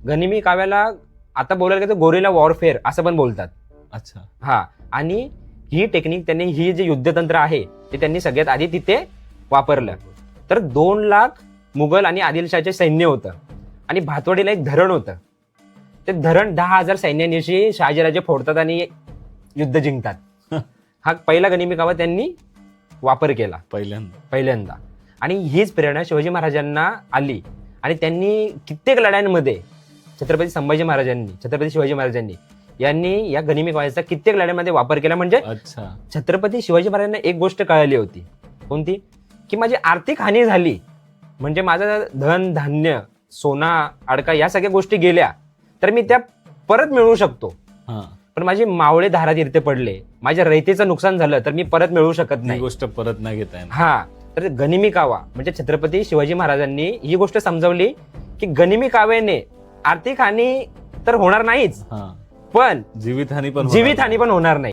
गनिमी काव्याला आता बोलायला गेलं तर गोरिला वॉरफेअर असं पण बोलतात. अच्छा. हा, आणि ही टेक्निक त्यांनी, ही जे युद्धतंत्र आहे ते त्यांनी सगळ्यात आधी तिथे वापरलं. तर 2 लाख मुघल आणि आदिलशाहचे सैन्य होतं आणि भातवाडीला एक धरण होतं. ते धरण 10,000 सैन्यानिशी शहाजीराजे फोडतात आणि युद्ध जिंकतात. हा पहिला गनिमी कावा त्यांनी वापर केला पहिल्यांदा. आणि हीच प्रेरणा शिवाजी महाराजांना आली आणि त्यांनी कित्येक लढ्यांमध्ये छत्रपती शिवाजी महाराजांनी यांनी या गनिमी काव्याचा कित्येक लढ्यांमध्ये वापर केला. म्हणजे छत्रपती शिवाजी महाराजांना एक गोष्ट कळाली होती, कोणती, की माझी आर्थिक हानी झाली म्हणजे माझं धन धान्य सोना अडका या सगळ्या गोष्टी गेल्या तर मी त्या परत मिळवू शकतो, पण माझे मावळे धारातीर्थी पडले, माझ्या रयतेचं नुकसान झालं तर मी परत मिळवू शकत नाही, गोष्ट परत नाही घेता येणार. हा, तर गनिमी कावा म्हणजे छत्रपती शिवाजी महाराजांनी ही गोष्ट समजावली की गनिमी काव्याने आर्थिक हानी तर होणार नाहीच, पण जीवितहानी पण होणार नाही.